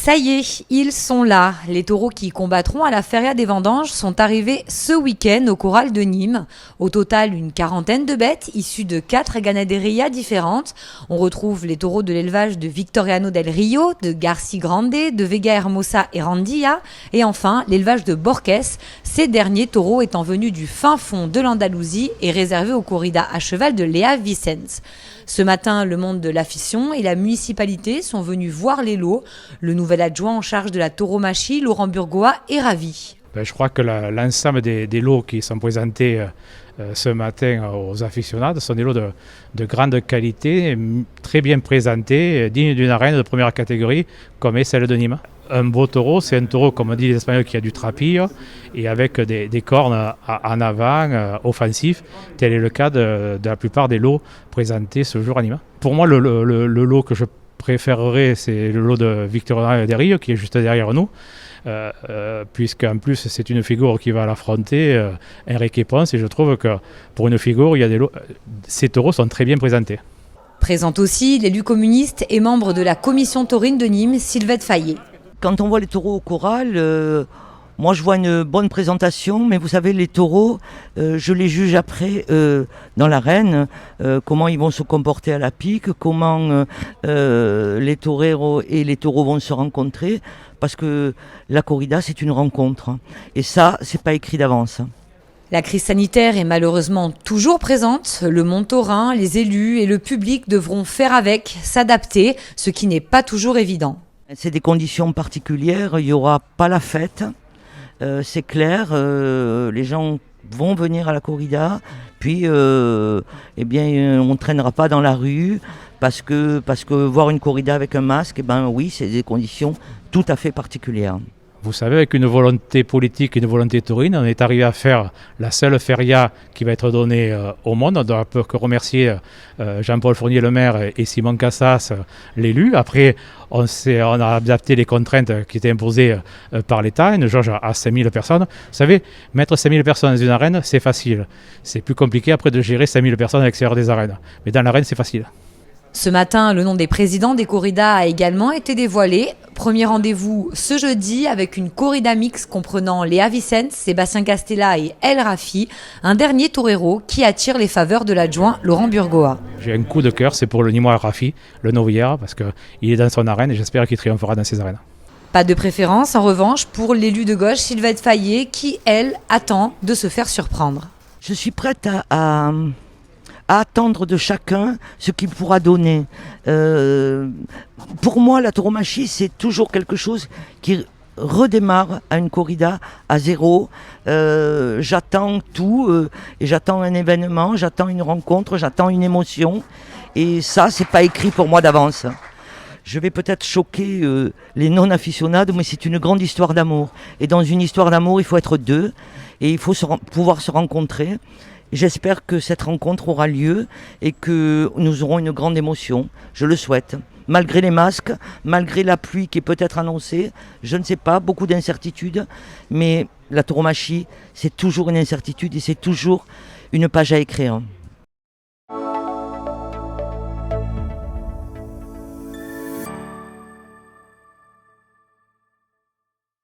Ça y est, ils sont là. Les taureaux qui combattront à la Feria des Vendanges sont arrivés ce week-end au Corral de Nîmes. Au total, une quarantaine de bêtes issues de 4 ganaderías différentes. On retrouve les taureaux de l'élevage de Victoriano del Rio, de Garci Grande, de Vega Hermosa et Randilla. Et enfin, l'élevage de Borques. Ces derniers taureaux étant venus du fin fond de l'Andalousie et réservés aux corridas à cheval de Léa Vicens. Ce matin, le monde de l'affection et la municipalité sont venus voir les lots. Le nouvel adjoint en charge de la tauromachie, Laurent Burgoa, est ravi. Je crois que l'ensemble des lots qui sont présentés ce matin aux aficionados sont des lots de grande qualité, très bien présentés, dignes d'une arène de première catégorie, comme est celle de Nîmes. Un beau taureau, c'est un taureau, comme dit les Espagnols, qui a du trapillo et avec des cornes en avant, offensifs. Tel est le cas de la plupart des lots présentés ce jour à Nîmes. Pour moi, le lot que je préférerais, c'est le lot de Victoriano del Rio, qui est juste derrière nous. Puisqu'en plus c'est une figure qui va l'affronter, Enrique Ponce, et je trouve que pour une figure, ces taureaux sont très bien présentés. Présente aussi l'élu communiste et membre de la commission taurine de Nîmes, Sylvette Fayet. Quand on voit les taureaux au corral, moi je vois une bonne présentation, mais vous savez, les taureaux, je les juge après dans l'arène, comment ils vont se comporter à la pique, comment les toreros et les taureaux vont se rencontrer, parce que la corrida c'est une rencontre, et ça c'est pas écrit d'avance. La crise sanitaire est malheureusement toujours présente. Le monde taurin, les élus et le public devront faire avec, s'adapter, ce qui n'est pas toujours évident. C'est des conditions particulières, il n'y aura pas la fête. C'est clair, les gens vont venir à la corrida, puis on ne traînera pas dans la rue, parce que voir une corrida avec un masque, oui, c'est des conditions tout à fait particulières. Vous savez, avec une volonté politique, une volonté taurine, on est arrivé à faire la seule feria qui va être donnée au monde. On ne peut que remercier Jean-Paul Fournier, le maire, et Simon Cassas, l'élu. Après, on a adapté les contraintes qui étaient imposées par l'État, une jauge à 5000 personnes. Vous savez, mettre 5000 personnes dans une arène, c'est facile. C'est plus compliqué après de gérer 5000 personnes à l'extérieur des arènes. Mais dans l'arène, c'est facile. Ce matin, le nom des présidents des corridas a également été dévoilé. Premier rendez-vous ce jeudi avec une corrida mixte comprenant Léa Vicens, Sébastien Castella et El Rafi, un dernier torero qui attire les faveurs de l'adjoint Laurent Burgoa. J'ai un coup de cœur, c'est pour le Nîmois El Rafi, le novière, parce qu'il est dans son arène et j'espère qu'il triomphera dans ses arènes. Pas de préférence en revanche pour l'élu de gauche Sylvette Fayet qui, elle, attend de se faire surprendre. Je suis prête à attendre de chacun ce qu'il pourra donner. Pour moi, la tauromachie, c'est toujours quelque chose qui redémarre à une corrida à zéro. J'attends tout, et j'attends un événement, j'attends une rencontre, j'attends une émotion. Et ça, c'est pas écrit pour moi d'avance. Je vais peut-être choquer les non-aficionados, mais c'est une grande histoire d'amour. Et dans une histoire d'amour, il faut être deux, et il faut pouvoir se rencontrer. J'espère que cette rencontre aura lieu et que nous aurons une grande émotion. Je le souhaite. Malgré les masques, malgré la pluie qui est peut-être annoncée, je ne sais pas, beaucoup d'incertitudes. Mais la tauromachie, c'est toujours une incertitude et c'est toujours une page à écrire.